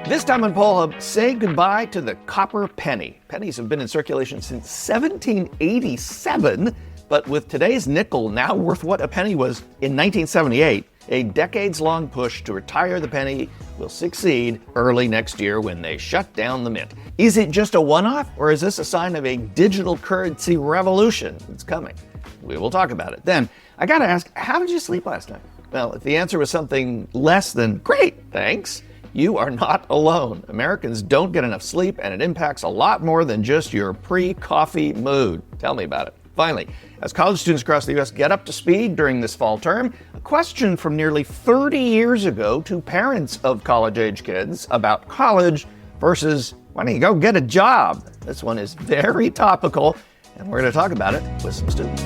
This time on Poll Hub, say goodbye to the copper penny. Pennies have been in circulation since 1787, but with today's nickel now worth what a penny was in 1978, a decades-long push to retire the penny will succeed early next year when they shut down the mint. Is it just a one-off, or is this a sign of a digital currency revolution that's coming? We will talk about it. Then, I gotta ask, how did you sleep last night? Well, if the answer was something less than great, thanks, you are not alone. Americans don't get enough sleep, and it impacts a lot more than just your pre-coffee mood. Tell me about it. Finally, as college students across the U.S. get up to speed during this fall term, a question from nearly 30 years ago to parents of college-age kids about college versus why don't you go get a job? This one is very topical, and we're going to talk about it with some students.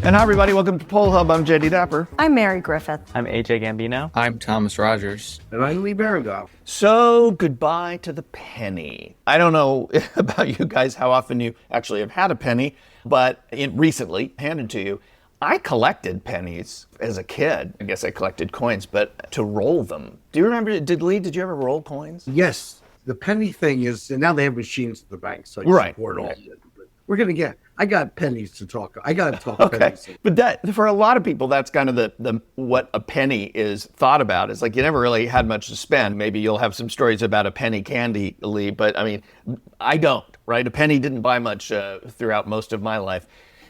And hi, everybody. Welcome to Poll Hub. I'm JD Dapper. I'm Mary Griffith. I'm AJ Gambino. I'm Thomas Rogers. And I'm Lee Berengoff. So, goodbye to the penny. I don't know about you guys how often you actually have had a penny, but recently handed to you. I collected pennies as a kid. I guess I collected coins, but to roll them. Do you remember, did you ever roll coins? Yes. The penny thing is, and now they have machines at the bank, so you support all of it. But we're going to get, I got pennies to talk. I got to talk pennies. But that, for a lot of people, that's kind of the what a penny is thought about. It's like you never really had much to spend. Maybe you'll have some stories about a penny candy, Lee, but I mean, I don't, right? A penny didn't buy much throughout most of my life.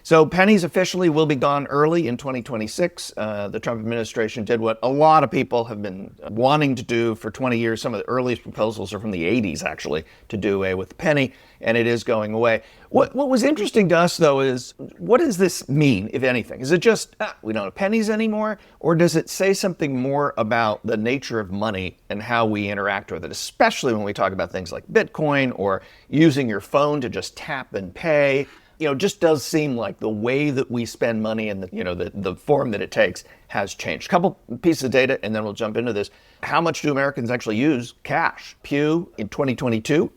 So pennies officially will be gone early in 2026. The Trump administration did what a lot of people have been wanting to do for 20 years. Some of the earliest proposals are from the 80s, actually, to do away with the penny, and it is going away. What was interesting to us, though, is what does this mean, if anything? Is it just, we don't have pennies anymore? Or does it say something more about the nature of money and how we interact with it, especially when we talk about things like Bitcoin or using your phone to just tap and pay? You know, just does seem like the way that we spend money and the form that it takes has changed. A couple pieces of data, and then we'll jump into this. How much do Americans actually use cash? Pew in 2022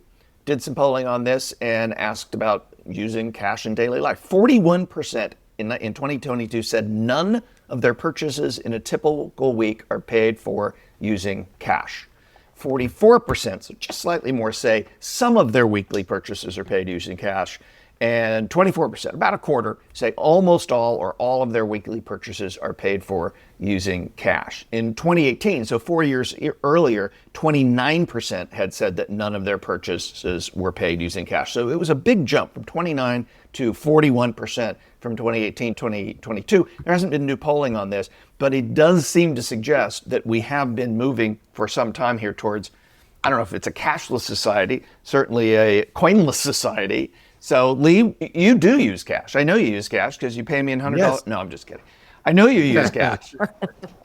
did some polling on this and asked about using cash in daily life. 41% in 2022 said none of their purchases in a typical week are paid for using cash. 44%, so just slightly more, say some of their weekly purchases are paid using cash. And 24%, about a quarter, say almost all or all of their weekly purchases are paid for using cash. In 2018, so 4 years earlier, 29% had said that none of their purchases were paid using cash. So it was a big jump from 29 to 41% from 2018 to 2022. There hasn't been new polling on this, but it does seem to suggest that we have been moving for some time here towards, I don't know if it's a cashless society, certainly a coinless society. So, Lee, you do use cash. I know you use cash because you pay me $100. Yes. No, I'm just kidding. I know you use cash.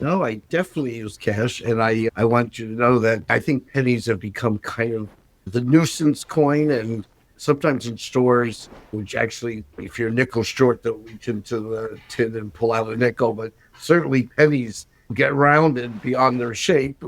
No, I definitely use cash. And I want you to know that I think pennies have become kind of the nuisance coin. And sometimes in stores, which actually, if you're nickel short, they'll reach into the tin and pull out a nickel. But certainly pennies get rounded beyond their shape.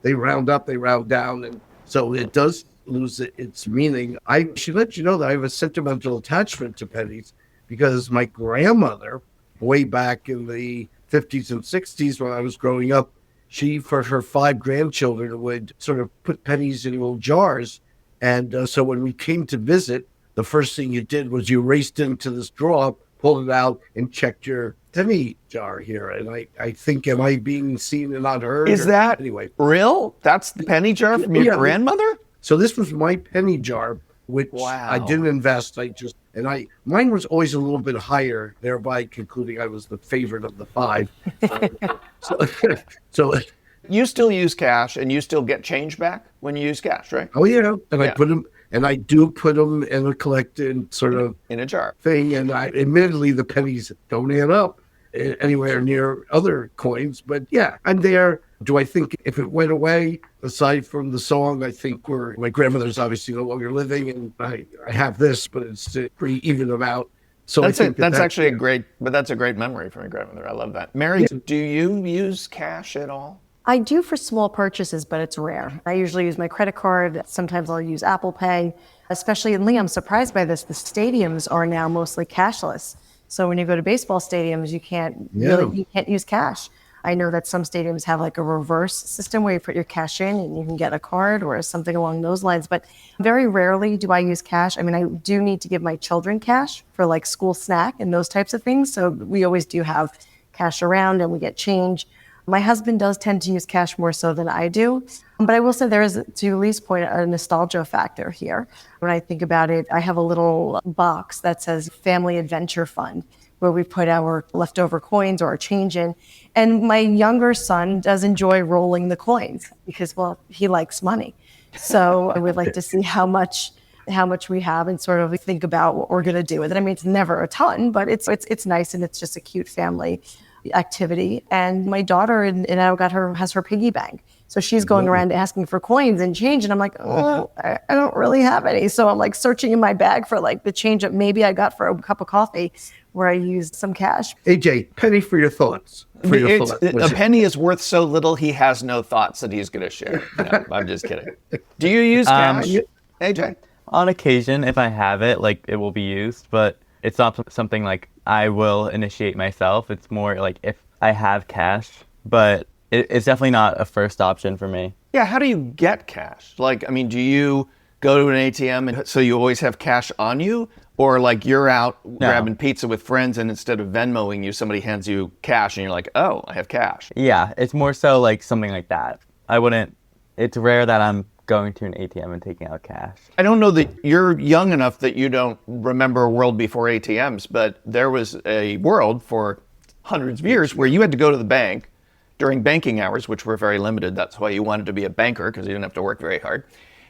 They round up, they round down. And so it does lose its meaning. I should let you know that I have a sentimental attachment to pennies because my grandmother, way back in the 50s and 60s when I was growing up, she, for her 5 grandchildren, would sort of put pennies in little jars. And so when we came to visit, the first thing you did was you raced into this drawer, pulled it out, and checked your penny jar here. And I think, am I being seen and not heard? Is that anyway real? That's the penny jar from your grandmother? So this was my penny jar, which Wow. I didn't invest. Mine was always a little bit higher, thereby concluding I was the favorite of the 5. So You still use cash and you still get change back when you use cash, right? oh yeah, and Yeah. I do put them in a collected sort of In a jar. thing. And admittedly, the pennies don't add up anywhere near other coins, but yeah, I'm there. Do I think if it went away, aside from the song, I think my grandmother's obviously no longer living, and I have this, but it's to even them out. So That's I think that's actually a great memory from your grandmother. I love that. Mary, do you use cash at all? I do for small purchases, but it's rare. I usually use my credit card. Sometimes I'll use Apple Pay, especially in Lee. I'm surprised by this. The stadiums are now mostly cashless. So when you go to baseball stadiums, you can't use cash. I know that some stadiums have like a reverse system where you put your cash in and you can get a card or something along those lines. But very rarely do I use cash. I mean, I do need to give my children cash for like school snack and those types of things. So we always do have cash around and we get change. My husband does tend to use cash more so than I do. But I will say there is, to Lee's point, a nostalgia factor here. When I think about it, I have a little box that says Family Adventure Fund, where we put our leftover coins or our change in. And my younger son does enjoy rolling the coins because, well, he likes money. So I would like to see how much we have and sort of think about what we're going to do with it. I mean, it's never a ton, but it's nice and it's just a cute family activity. And my daughter has her piggy bank. So she's going around asking for coins and change. And I'm like, oh, I don't really have any. So I'm like searching in my bag for like the change that maybe I got for a cup of coffee where I used some cash. AJ, penny for your thoughts. A penny is worth so little, he has no thoughts that he's going to share. No, I'm just kidding. Do you use cash, AJ? On occasion, if I have it, like it will be used, but it's not something like I will initiate myself. It's more like if I have cash, but it's definitely not a first option for me. Yeah, how do you get cash? Like, I mean, do you go to an ATM and so you always have cash on you? Or like you're out grabbing pizza with friends and instead of Venmoing you, somebody hands you cash and you're like, oh, I have cash. Yeah, it's more so like something like that. It's rare that I'm going to an ATM and taking out cash. I don't know that you're young enough that you don't remember a world before ATMs, but there was a world for hundreds of years where you had to go to the bank during banking hours, which were very limited. That's why you wanted to be a banker, because you didn't have to work very hard.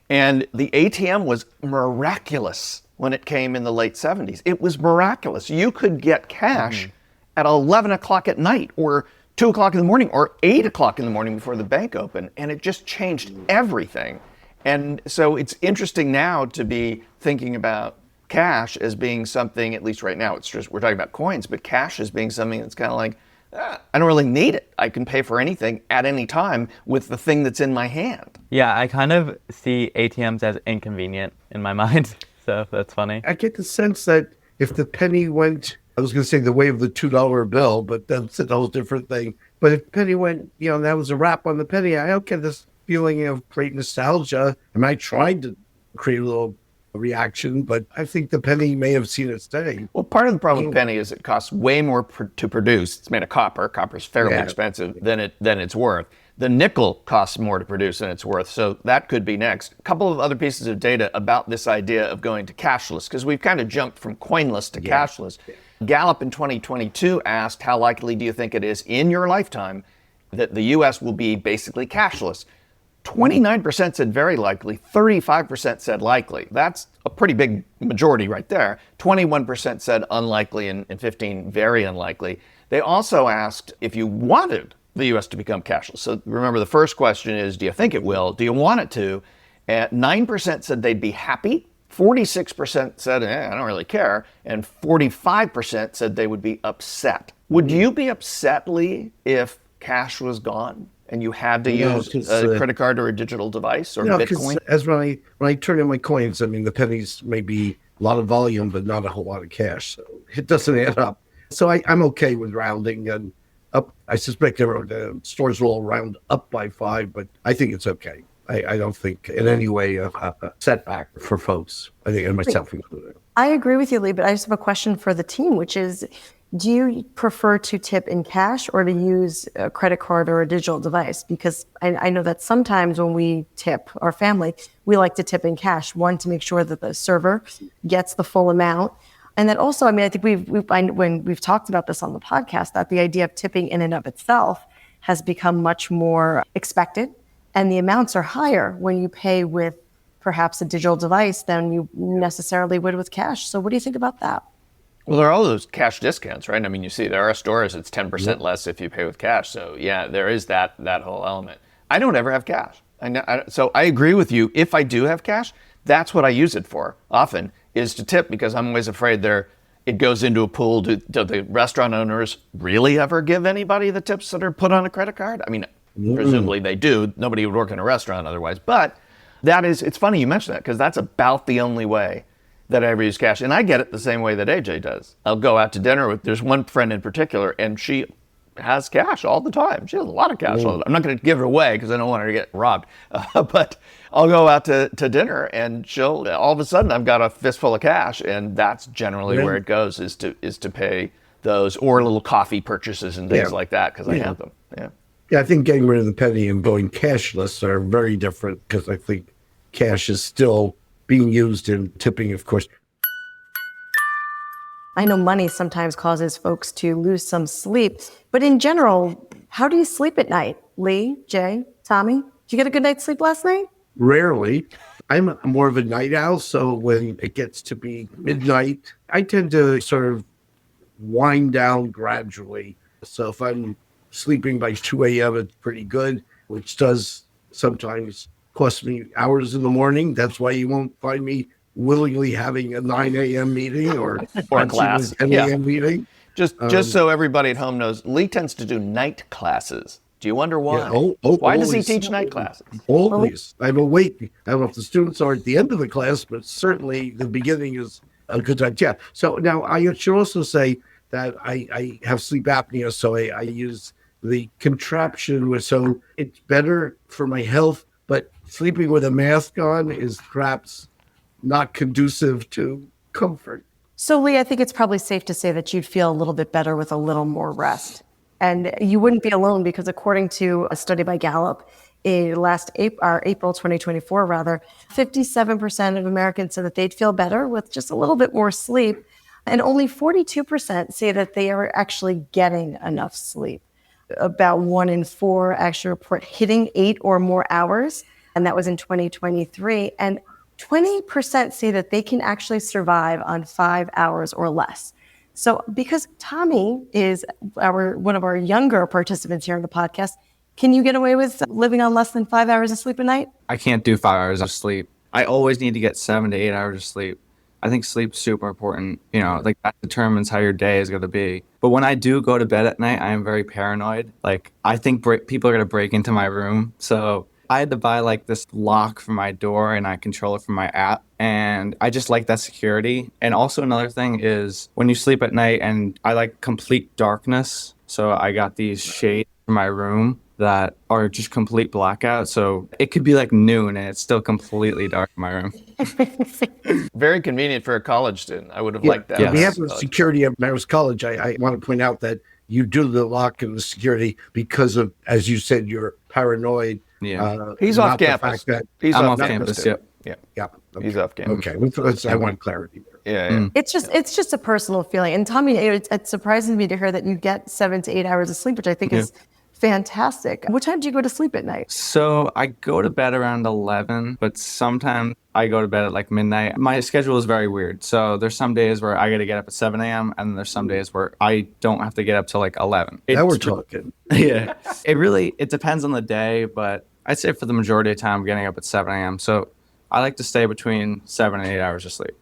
And the ATM was miraculous when it came in the late 70s. It was miraculous. You could get cash at 11 o'clock at night or 2 o'clock in the morning or 8 o'clock in the morning before the bank opened. And it just changed everything. And so it's interesting now to be thinking about cash as being something, at least right now, it's just, we're talking about coins, but cash as being something that's kind of like, I don't really need it. I can pay for anything at any time with the thing that's in my hand. Yeah, I kind of see ATMs as inconvenient in my mind. So that's funny. I get the sense that if the penny went, I was going to say the way of the $2 bill, but that's a whole different thing. But if penny went, that was a wrap on the penny, I don't get this feeling of great nostalgia. And I tried to create a little reaction, but I think the penny may have seen its day. Well, part of the problem with penny is it costs way more to produce. It's made of copper. Copper is fairly expensive than it's worth. The nickel costs more to produce than it's worth, so that could be next. A couple of other pieces of data about this idea of going to cashless, because we've kind of jumped from coinless to cashless. Gallup in 2022 asked, how likely do you think it is in your lifetime that the U.S. will be basically cashless? 29% said very likely, 35% said likely. That's a pretty big majority right there. 21% said unlikely, and 15% very unlikely. They also asked if you wanted the U.S. to become cashless. So remember, the first question is, do you think it will? Do you want it to? 9% said they'd be happy. 46% said, I don't really care. And 45% said they would be upset. Would you be upset, Lee, if cash was gone and you had to use a credit card or a digital device or Bitcoin? As when I turn in my coins, I mean, the pennies may be a lot of volume, but not a whole lot of cash. So it doesn't add up. So I'm okay with rounding and up. I suspect the stores will all round up by 5, but I think it's okay. I don't think in any way a setback for folks. I think, and myself included. I agree with you, Lee, but I just have a question for the team, which is, do you prefer to tip in cash or to use a credit card or a digital device? Because I know that sometimes when we tip our family, we like to tip in cash, one, to make sure that the server gets the full amount. And then also, I think when we've talked about this on the podcast, that the idea of tipping in and of itself has become much more expected. And the amounts are higher when you pay with perhaps a digital device than you necessarily would with cash. So what do you think about that? Well, there are all those cash discounts, right? I mean, you see there are stores, it's 10% less if you pay with cash. So yeah, there is that whole element. I don't ever have cash. So I agree with you. If I do have cash, that's what I use it for often, is to tip, because I'm always afraid it goes into a pool. Do the restaurant owners really ever give anybody the tips that are put on a credit card? I mean, presumably they do. Nobody would work in a restaurant otherwise. But it's funny you mention that, because that's about the only way that I ever use cash. And I get it the same way that AJ does. I'll go out to dinner there's one friend in particular, and she has cash all the time. She has a lot of cash all the time. I'm not going to give it away because I don't want her to get robbed. But I'll go out to dinner and she'll, all of a sudden I've got a fistful of cash, and that's generally where it goes, is to pay those, or little coffee purchases and things like that, because I have them. Yeah. Yeah, I think getting rid of the penny and going cashless are very different, because I think cash is still being used in tipping, of course. I know money sometimes causes folks to lose some sleep, but in general, how do you sleep at night? Lee, Jay, Tommy, did you get a good night's sleep last night? Rarely. I'm more of a night owl, so when it gets to be midnight, I tend to sort of wind down gradually. So if I'm sleeping by 2 a.m., it's pretty good, which does sometimes cost me hours in the morning. That's why you won't find me willingly having a 9 a.m. meeting or a class. 10 a.m. meeting. Just so everybody at home knows, Lee tends to do night classes. Do you wonder why? Yeah, why does he always. teach night classes? Always. I'm awake. I don't know if the students are at the end of the class, but certainly the beginning is a good time. Yeah. So now I should also say that I have sleep apnea, so I use the contraption, so it's better for my health, but sleeping with a mask on is perhaps not conducive to comfort. So, Lee, I think it's probably safe to say that you'd feel a little bit better with a little more rest. And you wouldn't be alone, because according to a study by Gallup, April 2024, 57% of Americans said that they'd feel better with just a little bit more sleep. And only 42% say that they are actually getting enough sleep. About 1 in 4 actually report hitting 8 or more hours, and that was in 2023. And 20% say that they can actually survive on 5 hours or less. So because Tommy is one of our younger participants here on the podcast, can you get away with living on less than 5 hours of sleep a night? I can't do 5 hours of sleep. I always need to get 7 to 8 hours of sleep. I think sleep's super important. Like that determines how your day is going to be. But when I do go to bed at night, I am very paranoid. Like I think people are going to break into my room. So I had to buy like this lock for my door, and I control it from my app. And I just like that security. And also another thing is when you sleep at night, and I like complete darkness. So I got these shades for my room that are just complete blackout. So it could be like noon and it's still completely dark in my room. Very convenient for a college student. I would have liked that. Yeah, we have the security at Marist College. I want to point out that you do the lock and the security because of, as you said, you're paranoid. Yeah. He's off campus. I'm off campus, yep. Yeah. Okay. He's off campus. Okay. I want clarity there. Yeah. It's just a personal feeling. And Tommy, it surprises me to hear that you get 7 to 8 hours of sleep, which I think is fantastic. What time do you go to sleep at night? So I go to bed around 11, but sometimes I go to bed at like midnight. My schedule is very weird. So there's some days where I got to get up at 7 a.m. and there's some days where I don't have to get up till like 11. Now we're talking. Yeah. It depends on the day, but I'd say for the majority of the time I'm getting up at 7 a.m. So I like to stay between 7 and 8 hours of sleep.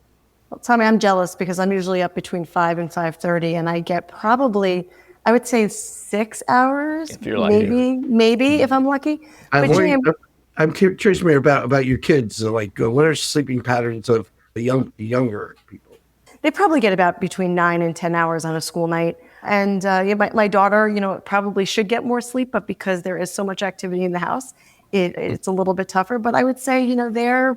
Well, Tommy, I'm jealous because I'm usually up between 5 and 5:30, and I get probably, I would say 6 hours. If you're lucky. Maybe if I'm lucky. I'm curious more about your kids. Like, what are sleeping patterns of the younger people? They probably get about between 9 and 10 hours on a school night. And my daughter, probably should get more sleep, but because there is so much activity in the house, it's a little bit tougher. But I would say, they're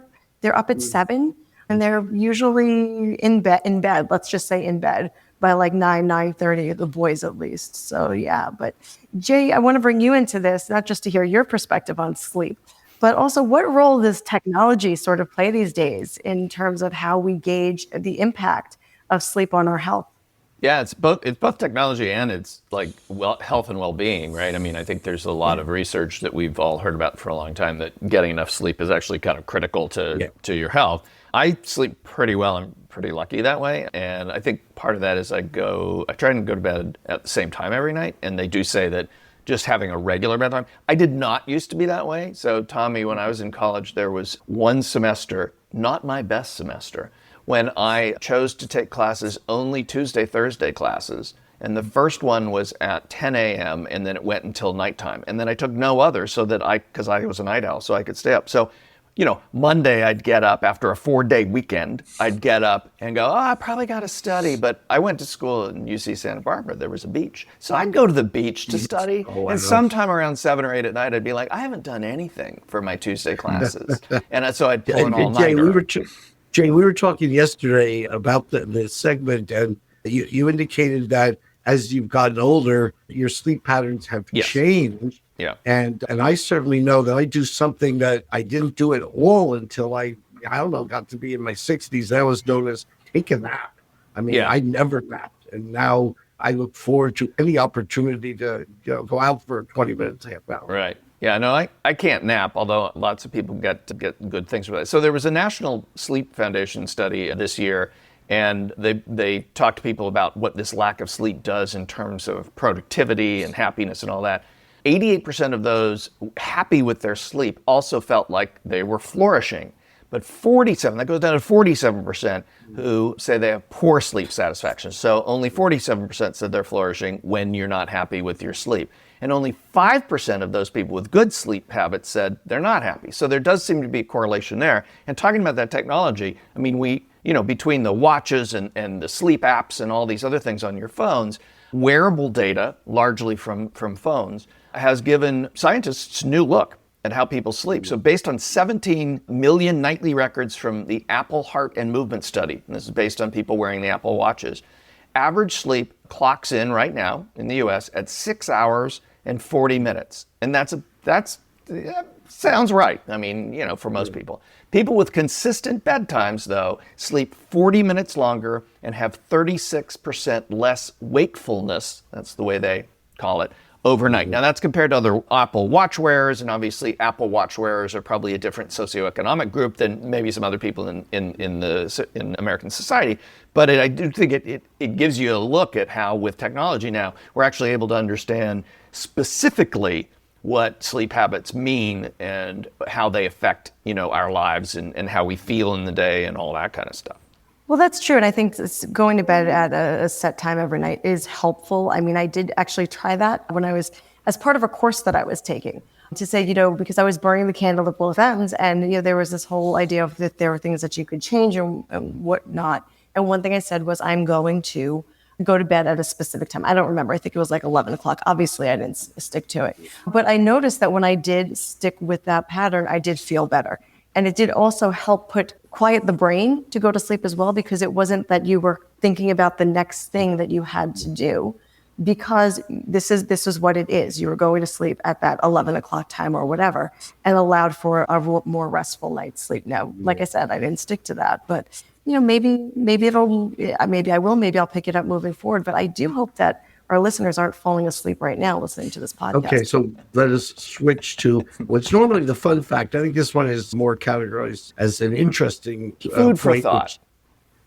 up at 7, and they're usually in bed. Let's just say in bed by like 9:30, the boys at least. So yeah, but Jay, I want to bring you into this, not just to hear your perspective on sleep, but also what role does technology sort of play these days in terms of how we gauge the impact of sleep on our health? Yeah, it's both technology and it's like health and well-being, right? I mean, I think there's a lot of research that we've all heard about for a long time that getting enough sleep is actually kind of critical to your health. I sleep pretty well. I'm pretty lucky that way. And I think part of that is I try and go to bed at the same time every night. And they do say that just having a regular bedtime. I did not used to be that way. So Tommy, when I was in college, there was one semester, not my best semester, when I chose to take classes only Tuesday, Thursday classes. And the first one was at 10 a.m. and then it went until nighttime. And then I took no other because I was a night owl, so I could stay up. So Monday I'd get up after a 4-day weekend. I'd get up and go, I probably got to study. But I went to school in UC Santa Barbara. There was a beach. So I'd go to the beach to study. And sometime around 7 or 8 at night, I'd be like, I haven't done anything for my Tuesday classes. And so I'd pull an all-nighter. Jane, we were talking yesterday about the segment, and you indicated that as you've gotten older, your sleep patterns have changed. Yeah. And I certainly know that I do something that I didn't do at all until I don't know, got to be in my 60s. That was known as take a nap. I mean, I never napped. And now I look forward to any opportunity to go out for 20 minutes, half hour. Right. Yeah, no, I can't nap, although lots of people get good things from that. So there was a National Sleep Foundation study this year, and they talked to people about what this lack of sleep does in terms of productivity and happiness and all that. 88% of those happy with their sleep also felt like they were flourishing. But that goes down to 47% who say they have poor sleep satisfaction. So only 47% said they're flourishing when you're not happy with your sleep. And only 5% of those people with good sleep habits said they're not happy. So there does seem to be a correlation there. And talking about that technology, I mean, between the watches and the sleep apps and all these other things on your phones, wearable data, largely from phones, has given scientists a new look at how people sleep. So based on 17 million nightly records from the Apple Heart and Movement Study, and this is based on people wearing the Apple Watches, average sleep clocks in right now in the US at 6 hours and 40 minutes. And that sounds right. I mean, for most people. People with consistent bedtimes, though, sleep 40 minutes longer and have 36% less wakefulness, that's the way they call it, overnight. Now, that's compared to other Apple Watch wearers, and obviously Apple Watch wearers are probably a different socioeconomic group than maybe some other people in American society. But I do think it gives you a look at how, with technology now, we're actually able to understand specifically what sleep habits mean and how they affect, our lives and how we feel in the day and all that kind of stuff. Well, that's true. And I think going to bed at a set time every night is helpful. I mean, I did actually try that when I was, as part of a course that I was taking, to say, because I was burning the candle at both ends. And, there was this whole idea of that there were things that you could change and whatnot. And one thing I said was, I'm going to go to bed at a specific time. I don't remember. I think it was like 11 o'clock. Obviously, I didn't stick to it. But I noticed that when I did stick with that pattern, I did feel better. And it did also help quiet the brain to go to sleep as well, because it wasn't that you were thinking about the next thing that you had to do, because this is what it is. You were going to sleep at that 11 o'clock time or whatever, and allowed for a more restful night's sleep. Now, like I said, I didn't stick to that, but maybe I will, maybe I'll pick it up moving forward. But I do hope that our listeners aren't falling asleep right now listening to this podcast. Okay, so let us switch to what's normally the fun fact. I think this one is more categorized as an interesting food for thought.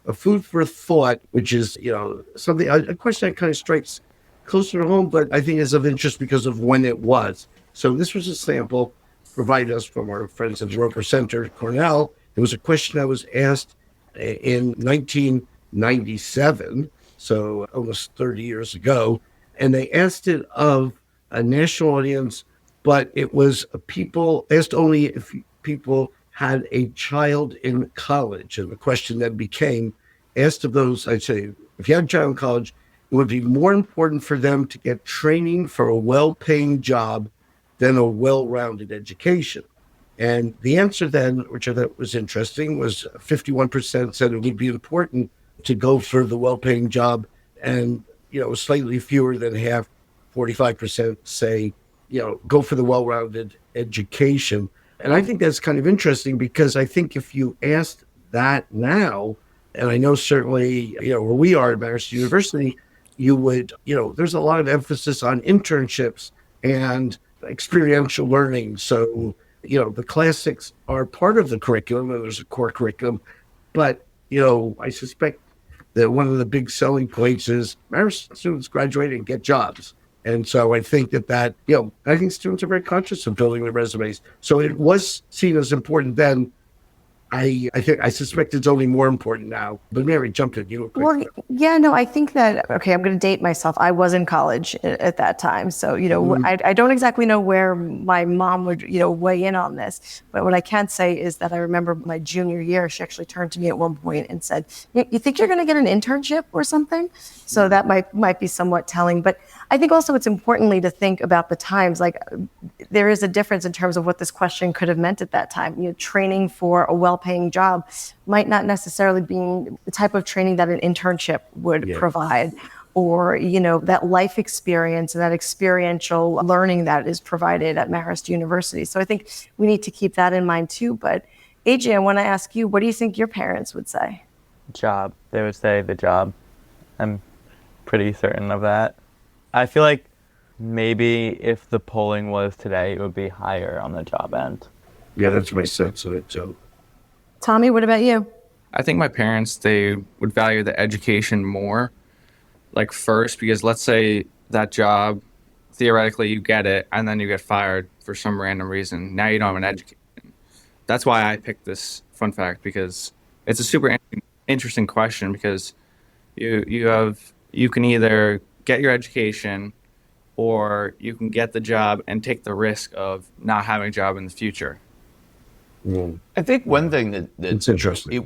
A food for thought, which is, something, a question that kind of strikes closer to home, but I think is of interest because of when it was. So this was a sample provided us from our friends at the Roper Center, Cornell. It was a question that was asked in 1997. So almost 30 years ago, and they asked it of a national audience, but it was asked only if people had a child in college. And the question then became asked of those, I'd say, if you had a child in college, it would be more important for them to get training for a well-paying job than a well-rounded education. And the answer then, which I thought was interesting, was 51% said it would be important to go for the well-paying job, and slightly fewer than half, 45% say go for the well-rounded education. And I think that's kind of interesting, because I think if you asked that now, and I know certainly where we are at Marist University, you would there's a lot of emphasis on internships and experiential learning. So the classics are part of the curriculum, and there's a core curriculum, but I suspect that one of the big selling points is Marist students graduate and get jobs. And so I think that I think students are very conscious of building their resumes. So it was seen as important then. I suspect it's only more important now. But Mary, jump in. You were quick. Well, yeah, no, I think that, okay, I'm going to date myself. I was in college at that time. So, I don't exactly know where my mom would, weigh in on this. But what I can say is that I remember my junior year, she actually turned to me at one point and said, you think you're going to get an internship or something? So that might be somewhat telling. But I think also it's importantly to think about the times. Like, there is a difference in terms of what this question could have meant at that time. Training for a well-paying job might not necessarily be the type of training that an internship would provide, or that life experience and that experiential learning that is provided at Marist University. So I think we need to keep that in mind too. But AJ, I want to ask you, what do you think your parents would say? Job. They would say the job. I'm pretty certain of that. I feel like maybe if the polling was today, it would be higher on the job end. Yeah, that's my sense of it. So, Tommy, what about you? I think my parents, they would value the education more, like first, because let's say that job, theoretically you get it and then you get fired for some random reason. Now you don't have an education. That's why I picked this fun fact, because it's a super interesting question, because you can either get your education or you can get the job and take the risk of not having a job in the future. I think one thing that it's interesting. It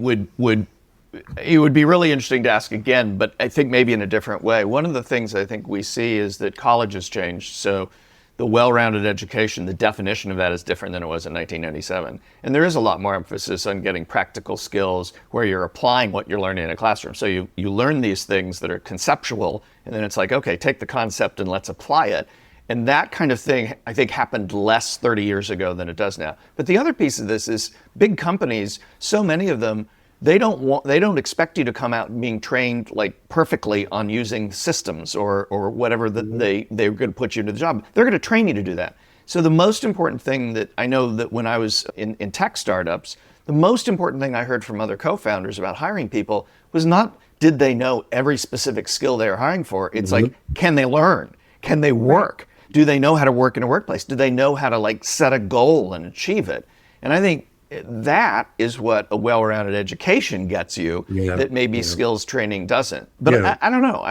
would be really interesting to ask again, but I think maybe in a different way. One of the things I think we see is that college has changed. So the well-rounded education, the definition of that is different than it was in 1997. And there is a lot more emphasis on getting practical skills where you're applying what you're learning in a classroom. So you learn these things that are conceptual, and then it's like, okay, take the concept and let's apply it. And that kind of thing, I think, happened less 30 years ago than it does now. But the other piece of this is big companies, so many of them, they don't expect you to come out being trained like perfectly on using systems or whatever that they're going to put you into the job. They're going to train you to do that. So the most important thing that I know that when I was in tech startups, the most important thing I heard from other co-founders about hiring people was not did they know every specific skill they were hiring for. It's like, can they learn? Can they work? Do they know how to work in a workplace? Do they know how to like set a goal and achieve it? And I think that is what a well-rounded education gets you that maybe skills training doesn't. But I don't know.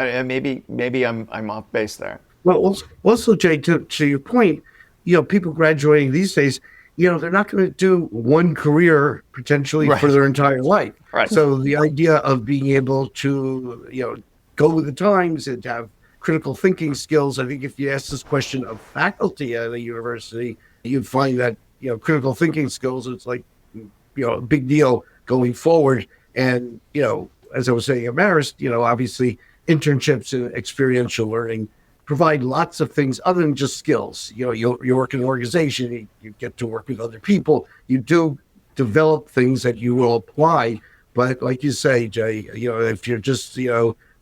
Maybe I'm off base there. Well, also, Jay, to your point, people graduating these days, they're not going to do one career potentially for their entire life. Right. So the idea of being able to, go with the times and have critical thinking skills. I think if you ask this question of faculty at a university, you'd find that, critical thinking skills, it's like, a big deal going forward. And, as I was saying at Marist, obviously internships and experiential learning provide lots of things other than just skills. You work in an organization, you get to work with other people, you do develop things that you will apply. But like you say, Jay, if you're just,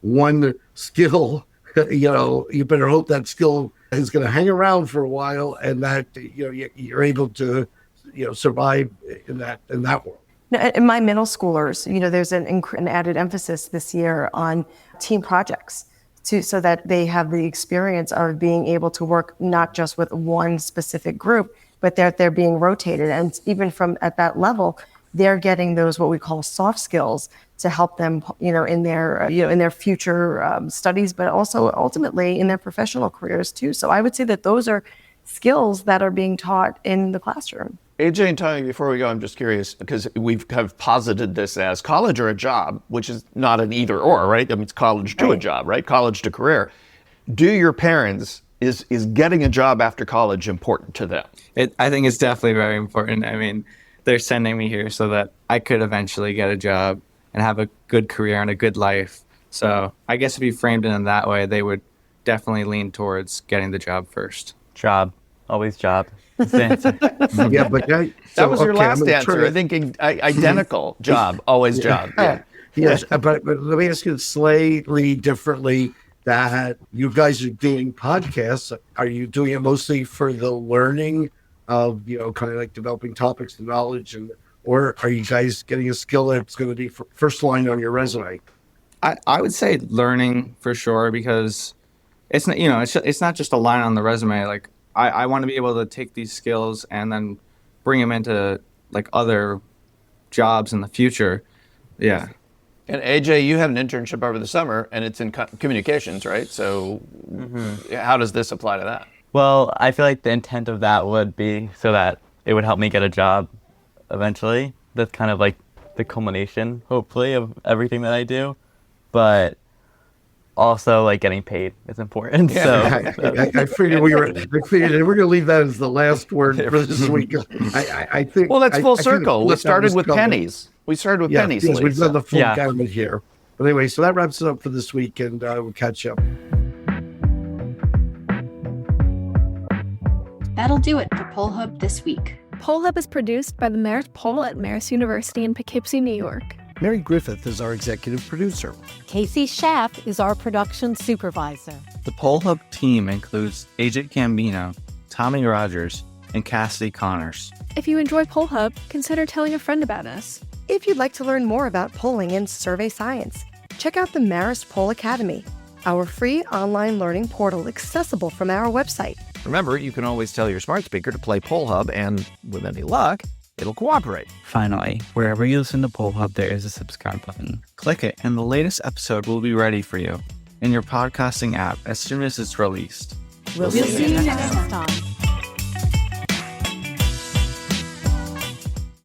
one skill, you better hope that skill is going to hang around for a while and that, you're able to, survive in that world. In my middle schoolers, there's an added emphasis this year on team projects so that they have the experience of being able to work not just with one specific group, but that they're being rotated. And even from at that level, they're getting those what we call soft skills to help them, in their future studies, but also ultimately in their professional careers too. So I would say that those are skills that are being taught in the classroom. AJ and Tommy, before we go, I'm just curious, because we've kind of posited this as college or a job, which is not an either or, right? I mean, it's college to a job, right? College to career. Do your parents, is getting a job after college important to them? I think it's definitely very important. I mean, they're sending me here so that I could eventually get a job and have a good career and a good life. So I guess if you framed it in that way, they would definitely lean towards getting the job first. Job. Always job. That's the answer. Yeah, but that was your last answer. I think identical. Job. Always job. Yeah. Yes, but let me ask you slightly differently. That you guys are doing podcasts. Are you doing it mostly for the learning of, kind of like developing topics and knowledge, or are you guys getting a skill that's going to be first line on your resume? I would say learning for sure, because it's not, it's not just a line on the resume. Like I want to be able to take these skills and then bring them into like other jobs in the future. Yeah. And AJ, you had an internship over the summer, and it's in communications, right? So how does this apply to that? Well, I feel like the intent of that would be so that it would help me get a job eventually. That's kind of like the culmination, hopefully, of everything that I do. But also, like, getting paid is important. Yeah. So I figured we're going to leave that as the last word for this week. I think. Well, that's full I think circle. We that started was with covered. pennies. We started with pennies. Yes, we've Lisa. done the full Yeah. gamut here. But anyway, so that wraps it up for this week, and we'll catch up. That'll do it for Poll Hub this week. Poll Hub is produced by the Marist Poll at Marist University in Poughkeepsie, New York. Mary Griffith is our executive producer. Casey Schaff is our production supervisor. The Poll Hub team includes AJ Gambino, Tommy Rogers, and Cassidy Connors. If you enjoy Poll Hub, consider telling a friend about us. If you'd like to learn more about polling and survey science, check out the Marist Poll Academy, our free online learning portal accessible from our website. Remember, you can always tell your smart speaker to play Poll Hub, and with any luck, it'll cooperate. Finally, wherever you listen to Poll Hub, there is a subscribe button. Click it, and the latest episode will be ready for you in your podcasting app as soon as it's released. We'll see you next time.